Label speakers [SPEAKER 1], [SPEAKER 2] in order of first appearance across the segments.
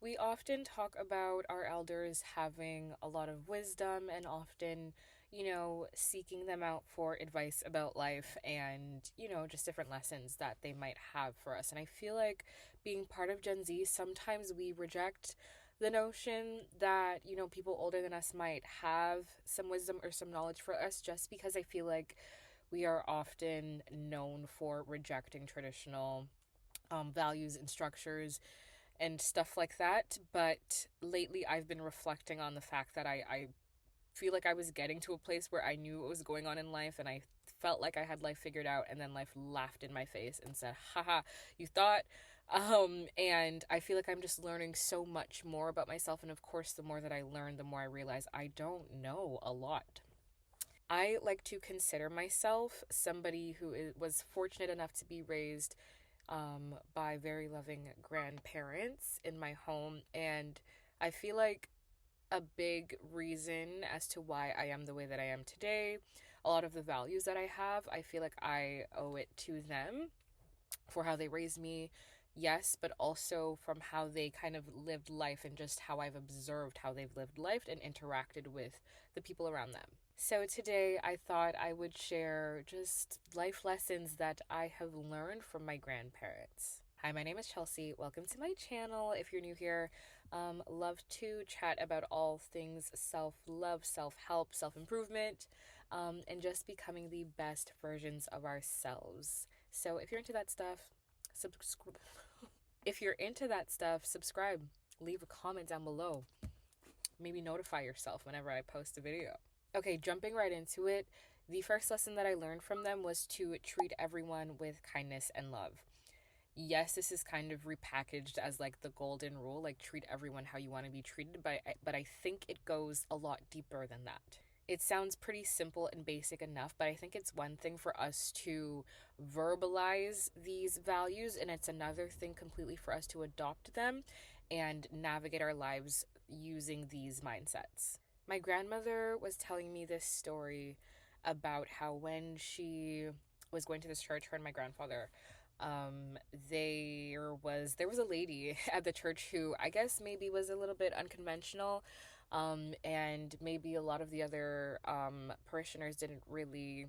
[SPEAKER 1] We often talk about our elders having a lot of wisdom and often, seeking them out for advice about life and, just different lessons that they might have for us. And I feel like being part of Gen Z, sometimes we reject the notion that, people older than us might have some wisdom or some knowledge for us just because I feel like we are often known for rejecting traditional values and structures and stuff like that. But lately, I've been reflecting on the fact that I feel like I was getting to a place where I knew what was going on in life and I felt like I had life figured out, and then life laughed in my face and said, haha, you thought. And I feel like I'm just learning so much more about myself. And of course, the more that I learn, the more I realize I don't know a lot. I like to consider myself somebody who was fortunate enough to be raised by very loving grandparents in my home. And I feel like a big reason as to why I am the way that I am today, a lot of the values that I have, I feel like I owe it to them for how they raised me, yes, but also from how they kind of lived life and just how I've observed how they've lived life and interacted with the people around them. So today I thought I would share just life lessons that I have learned from my grandparents. Hi, my name is Chelsea. Welcome to my channel. If you're new here, love to chat about all things self-love, self-help, self-improvement, and just becoming the best versions of ourselves. So if you're into that stuff, subscribe. If you're into that stuff, subscribe. Leave a comment down below. Maybe notify yourself whenever I post a video. Okay, jumping right into it, the first lesson that I learned from them was to treat everyone with kindness and love. Yes, this is kind of repackaged as like the golden rule, like treat everyone how you want to be treated, but I think it goes a lot deeper than that. It sounds pretty simple and basic enough, but I think it's one thing for us to verbalize these values, and it's another thing completely for us to adopt them and navigate our lives using these mindsets. My grandmother was telling me this story about how when she was going to this church, her and my grandfather, there was a lady at the church who I guess maybe was a little bit unconventional, and maybe a lot of the other parishioners didn't really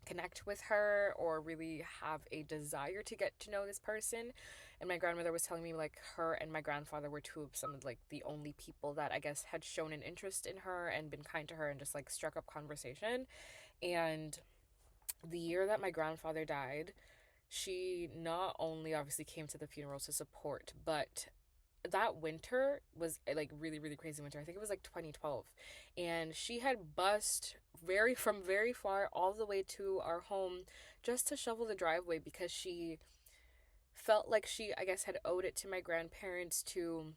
[SPEAKER 1] connect with her or really have a desire to get to know this person. And my grandmother was telling me like her and my grandfather were two of some of like the only people that I guess had shown an interest in her and been kind to her and just like struck up conversation. And the year that my grandfather died, she not only obviously came to the funeral to support, but that winter was like really really crazy winter. I think it was like 2012, and she had bussed very far all the way to our home just to shovel the driveway because she felt like she, I guess, had owed it to my grandparents to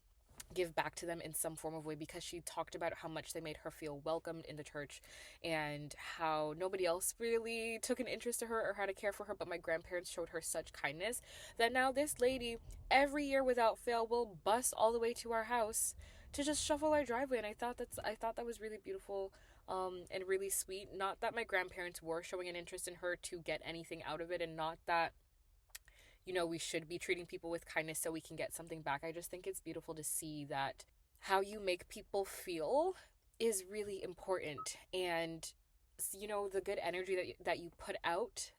[SPEAKER 1] give back to them in some form of way, because she talked about how much they made her feel welcomed in the church and how nobody else really took an interest in her or how to care for her, but my grandparents showed her such kindness that now this lady every year without fail will bus all the way to our house to just shovel our driveway. And I thought that was really beautiful, and really sweet. Not that my grandparents were showing an interest in her to get anything out of it, and not that we should be treating people with kindness so we can get something back. I just think it's beautiful to see that how you make people feel is really important. And, the good energy that you put out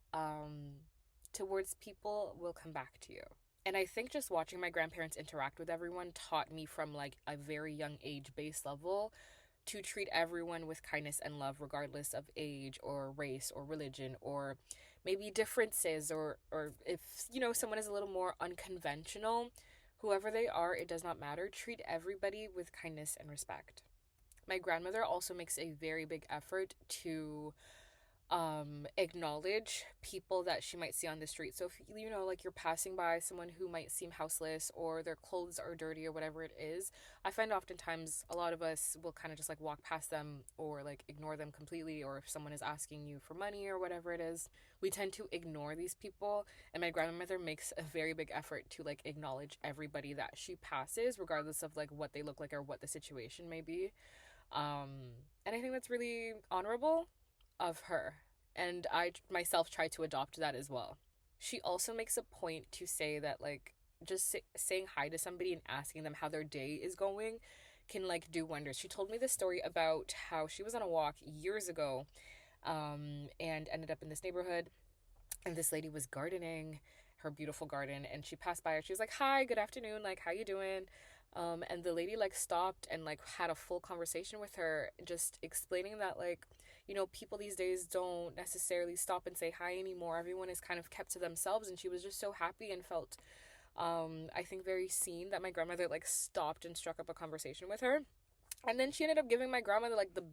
[SPEAKER 1] towards people will come back to you. And I think just watching my grandparents interact with everyone taught me from like a very young age base level to treat everyone with kindness and love, regardless of age or race or religion or maybe differences, or if someone is a little more unconventional, whoever they are, it does not matter. Treat everybody with kindness and respect. My grandmother also makes a very big effort to acknowledge people that she might see on the street. So if like you're passing by someone who might seem houseless or their clothes are dirty or whatever it is, I find oftentimes a lot of us will kind of just like walk past them or like ignore them completely. Or if someone is asking you for money or whatever it is, we tend to ignore these people. And my grandmother makes a very big effort to like acknowledge everybody that she passes, regardless of like what they look like or what the situation may be. And I think that's really honorable of her. And I myself try to adopt that as well. She also makes a point to say that, like, just saying hi to somebody and asking them how their day is going can like do wonders. She told me this story about how she was on a walk years ago, and ended up in this neighborhood, and this lady was gardening her beautiful garden, and she passed by her. She was like, "Hi, good afternoon, like how you doing?" And the lady like stopped and like had a full conversation with her, just explaining that like, people these days don't necessarily stop and say hi anymore. Everyone is kind of kept to themselves, and she was just so happy and felt, I think, very seen that my grandmother like stopped and struck up a conversation with her. And then she ended up giving my grandmother like the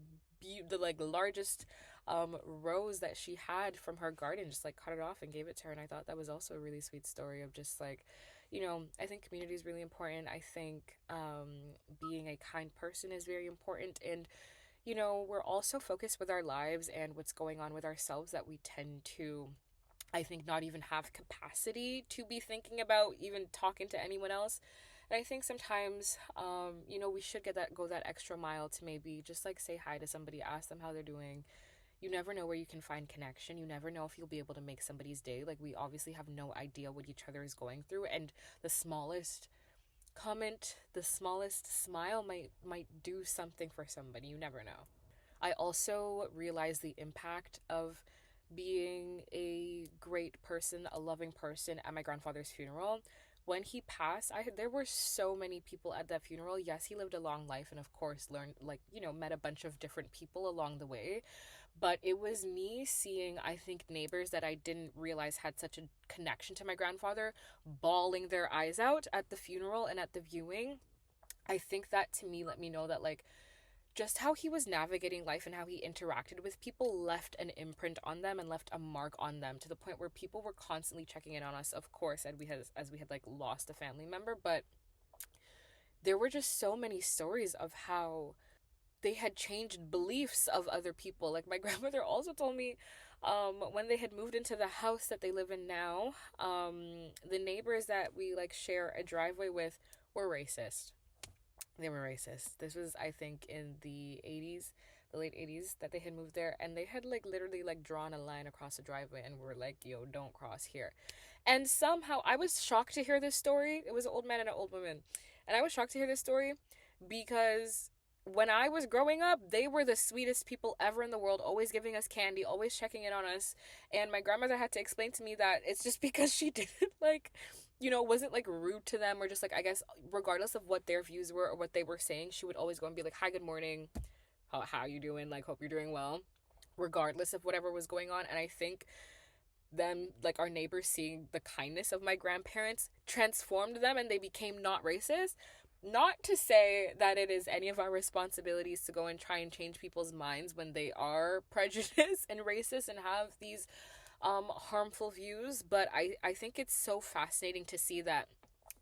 [SPEAKER 1] like largest rose that she had from her garden, just like cut it off and gave it to her. And I thought that was also a really sweet story of just like, I think community is really important. I think being a kind person is very important. And we're also focused with our lives and what's going on with ourselves that we tend to, I think, not even have capacity to be thinking about even talking to anyone else. And I think sometimes, we should go that extra mile to maybe just like say hi to somebody, ask them how they're doing. You never know where you can find connection. You never know if you'll be able to make somebody's day. Like, we obviously have no idea what each other is going through, and the smallest comment, the smallest smile might do something for somebody. You never know. I also realized the impact of being a great person, a loving person at my grandfather's funeral. When he passed, there were so many people at that funeral. Yes, he lived a long life and of course learned, like, met a bunch of different people along the way. But it was me seeing, I think, neighbors that I didn't realize had such a connection to my grandfather bawling their eyes out at the funeral and at the viewing. I think that to me let me know that like just how he was navigating life and how he interacted with people left an imprint on them and left a mark on them, to the point where people were constantly checking in on us, of course, and we had like lost a family member. But there were just so many stories of how they had changed beliefs of other people. Like, my grandmother also told me, when they had moved into the house that they live in now, the neighbors that we like share a driveway with were racist. They were racist. This was, I think, in the 80s, the late 80s, that they had moved there, and they had like literally like drawn a line across the driveway and were like, "Yo, don't cross here." And somehow I was shocked to hear this story. It was an old man and an old woman. And I was shocked to hear this story because when I was growing up, they were the sweetest people ever in the world, always giving us candy, always checking in on us. And my grandmother had to explain to me that it's just because she didn't like, wasn't like rude to them, or just like, I guess, regardless of what their views were or what they were saying, she would always go and be like, "Hi, good morning. How you doing? Like, hope you're doing well," regardless of whatever was going on. And I think them, like our neighbors, seeing the kindness of my grandparents transformed them and they became not racist. Not to say that it is any of our responsibilities to go and try and change people's minds when they are prejudiced and racist and have these harmful views, but I think it's so fascinating to see that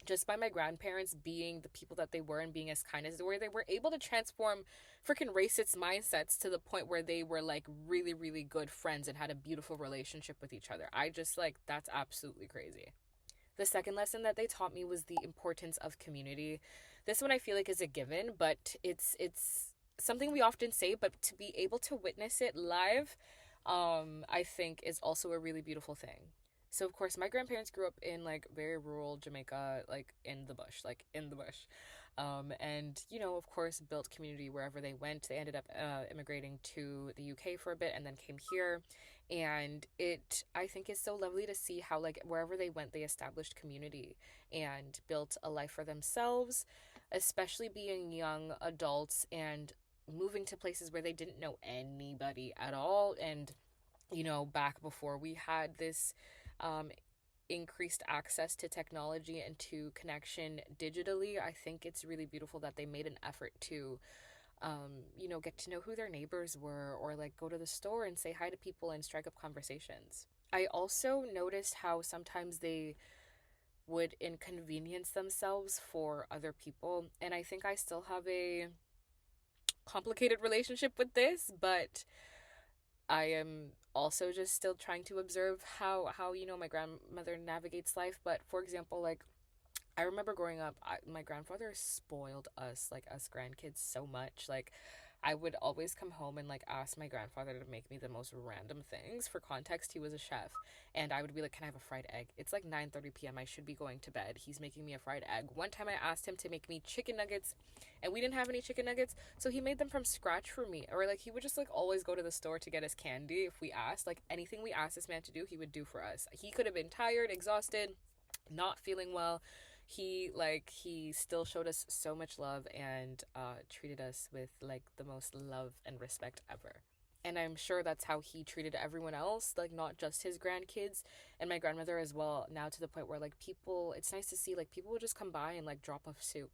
[SPEAKER 1] just by my grandparents being the people that they were and being as kind as they were able to transform freaking racist mindsets to the point where they were like really, really good friends and had a beautiful relationship with each other. I just like, that's absolutely crazy. The second lesson that they taught me was the importance of community. This one I feel like is a given, but it's something we often say, but to be able to witness it live, I think is also a really beautiful thing. So of course my grandparents grew up in like very rural Jamaica, like in the bush, like in the bush. And of course built community wherever they went. They ended up immigrating to the UK for a bit and then came here. And it, I think, is so lovely to see how like wherever they went they established community and built a life for themselves, especially being young adults and moving to places where they didn't know anybody at all. And back before we had this um, increased access to technology and to connection digitally, I think it's really beautiful that they made an effort to, get to know who their neighbors were, or like go to the store and say hi to people and strike up conversations. I also noticed how sometimes they would inconvenience themselves for other people. And I think I still have a complicated relationship with this, but I am also just still trying to observe how my grandmother navigates life. But for example, like I remember growing up, my grandfather spoiled us, like us grandkids, so much. Like I would always come home and like ask my grandfather to make me the most random things. For context, he was a chef, and I would be like, "Can I have a fried egg?" It's like 9:30 p.m. I should be going to bed. He's making me a fried egg. One time I asked him to make me chicken nuggets, and we didn't have any chicken nuggets, so he made them from scratch for me. Or like he would just like always go to the store to get us candy if we asked. Like anything we asked this man to do, he would do for us. He could have been tired, exhausted, not feeling well. He still showed us so much love and treated us with like the most love and respect ever. And I'm sure that's how he treated everyone else, like not just his grandkids and my grandmother as well. Now to the point where like people, it's nice to see like people will just come by and like drop off soup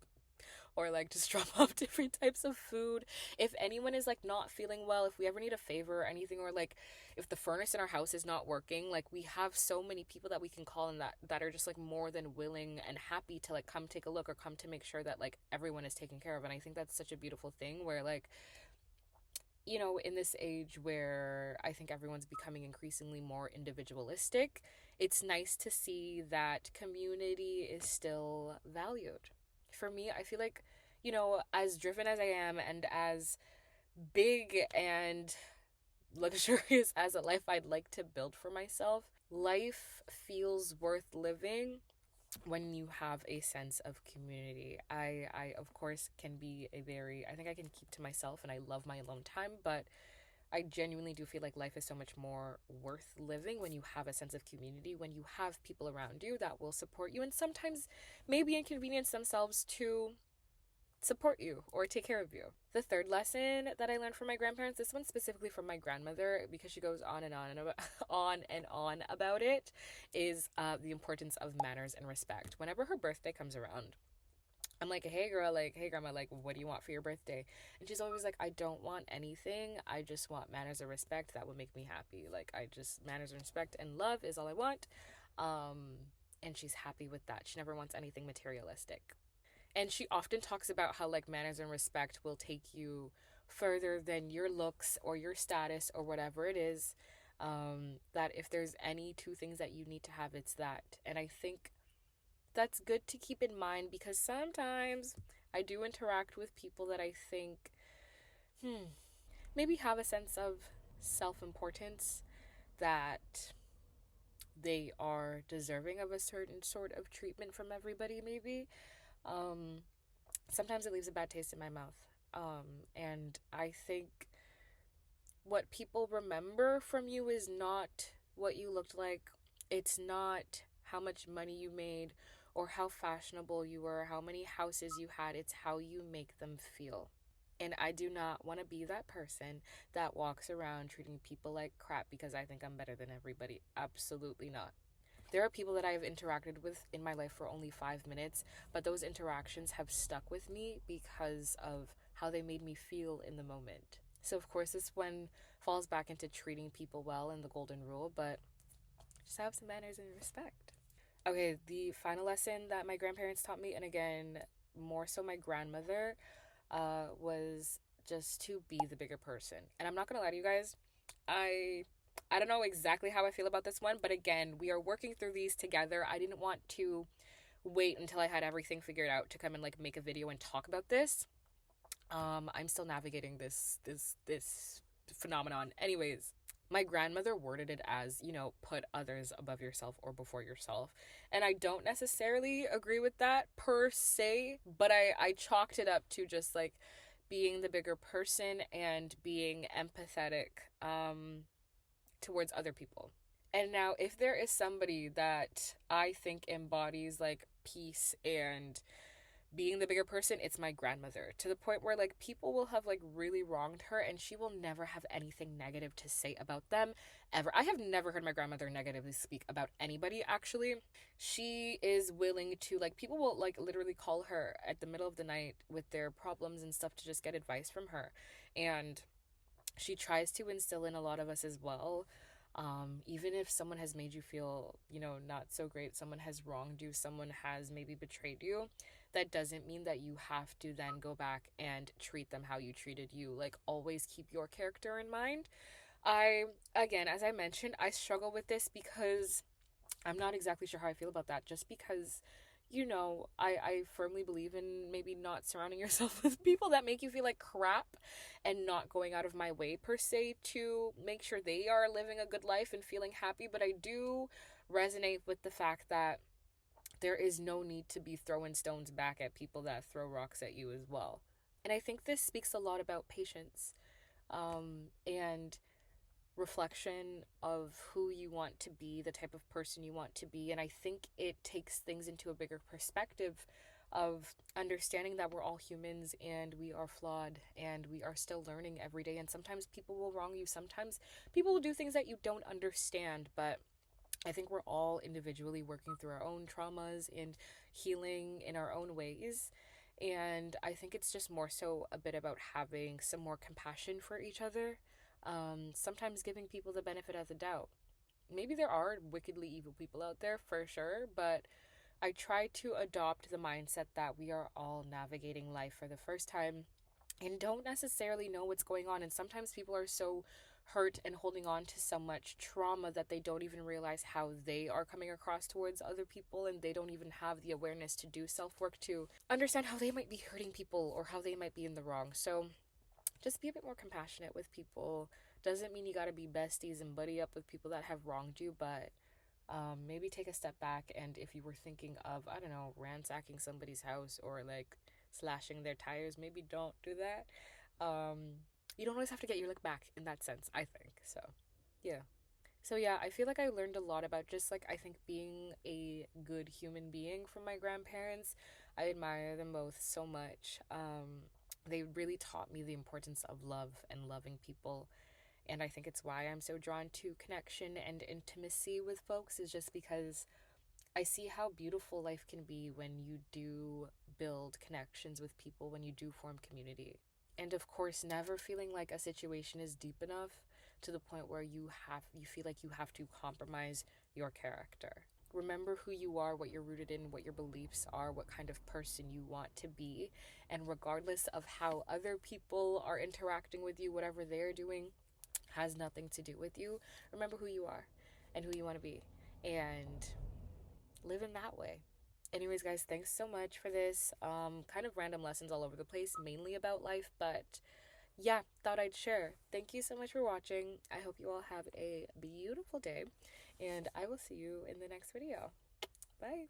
[SPEAKER 1] or like just drop off different types of food. If anyone is like not feeling well, if we ever need a favor or anything, or like if the furnace in our house is not working, like we have so many people that we can call and that are just like more than willing and happy to like come take a look or come to make sure that like everyone is taken care of. And I think that's such a beautiful thing where like, in this age where I think everyone's becoming increasingly more individualistic, it's nice to see that community is still valued. For me, I feel like, as driven as I am and as big and luxurious as a life I'd like to build for myself, life feels worth living when you have a sense of community. I of course can be I think I can keep to myself and I love my alone time, but I genuinely do feel like life is so much more worth living when you have a sense of community, when you have people around you that will support you and sometimes maybe inconvenience themselves to support you or take care of you. The third lesson that I learned from my grandparents, this one specifically from my grandmother because she goes on and on and about, on and on about it, is the importance of manners and respect. Whenever her birthday comes around, I'm like, "Hey girl, like, hey grandma, like, what do you want for your birthday?" And she's always like, "I don't want anything. I just want manners and respect. That would make me happy. Like, I just, manners and respect and love is all I want." And she's happy with that. She never wants anything materialistic. And she often talks about how like manners and respect will take you further than your looks or your status or whatever it is. That if there's any two things that you need to have, it's that. And I think that's good to keep in mind because sometimes I do interact with people that I think maybe have a sense of self-importance, that they are deserving of a certain sort of treatment from everybody, maybe. um Sometimes it leaves a bad taste in my mouth. And I think what people remember from you is not what you looked like. It's not how much money you made or how fashionable you were, how many houses you had. It's how you make them feel. And I do not want to be that person that walks around treating people like crap because I think I'm better than everybody. Absolutely not. There are people that I have interacted with in my life for only 5 minutes, but those interactions have stuck with me because of how they made me feel in the moment. So, of course, this one falls back into treating people well and the golden rule, but just have some manners and respect. Okay, the final lesson that my grandparents taught me, and again, more so my grandmother, was just to be the bigger person. And I'm not gonna lie to you guys, I I don't know exactly how I feel about this one, but again, we are working through these together. I didn't want to wait until I had everything figured out to come and like make a video and talk about this. I'm still navigating this phenomenon. Anyways, my grandmother worded it as, put others above yourself or before yourself. And I don't necessarily agree with that per se, but I chalked it up to just like being the bigger person and being empathetic towards other people. And now, if there is somebody that I think embodies like peace and being the bigger person, it's my grandmother. To the point where like people will have like really wronged her and she will never have anything negative to say about them ever. I have never heard my grandmother negatively speak about anybody actually. She is willing to like, people will like literally call her at the middle of the night with their problems and stuff to just get advice from her. And she tries to instill in a lot of us as well. Even if someone has made you feel, not so great, someone has wronged you, someone has maybe betrayed you, that doesn't mean that you have to then go back and treat them how you treated you. Like, always keep your character in mind. Again, as I mentioned, I struggle with this because I'm not exactly sure how I feel about that. Just because, I firmly believe in maybe not surrounding yourself with people that make you feel like crap, and not going out of my way per se to make sure they are living a good life and feeling happy. But I do resonate with the fact that there is no need to be throwing stones back at people that throw rocks at you as well. And I think this speaks a lot about patience, and reflection of who you want to be, the type of person you want to be. And I think it takes things into a bigger perspective of understanding that we're all humans and we are flawed and we are still learning every day. And sometimes people will wrong you, sometimes people will do things that you don't understand, but I think we're all individually working through our own traumas and healing in our own ways. And I think it's just more so a bit about having some more compassion for each other. Sometimes giving people the benefit of the doubt. Maybe there are wickedly evil people out there for sure, but I try to adopt the mindset that we are all navigating life for the first time and don't necessarily know what's going on. And sometimes people are so hurt and holding on to so much trauma that they don't even realize how they are coming across towards other people, and they don't even have the awareness to do self work to understand how they might be hurting people or how they might be in the wrong. So just be a bit more compassionate with people. Doesn't mean you gotta be besties and buddy up with people that have wronged you, but maybe take a step back. And if you were thinking of, I don't know, ransacking somebody's house or like slashing their tires, maybe don't do that. You don't always have to get your lick back in that sense, I think. So, yeah. So, yeah, I feel like I learned a lot about just like, I think, being a good human being from my grandparents. I admire them both so much. They really taught me the importance of love and loving people. And I think it's why I'm so drawn to connection and intimacy with folks, is just because I see how beautiful life can be when you do build connections with people, when you do form community. And of course, never feeling like a situation is deep enough to the point where you feel like you have to compromise your character. Remember who you are, what you're rooted in, what your beliefs are, what kind of person you want to be. And regardless of how other people are interacting with you, whatever they're doing has nothing to do with you. Remember who you are and who you want to be, and live in that way. Anyways, guys, thanks so much for this. Kind of random lessons all over the place, mainly about life, but yeah, thought I'd share. Thank you so much for watching. I hope you all have a beautiful day, and I will see you in the next video. Bye.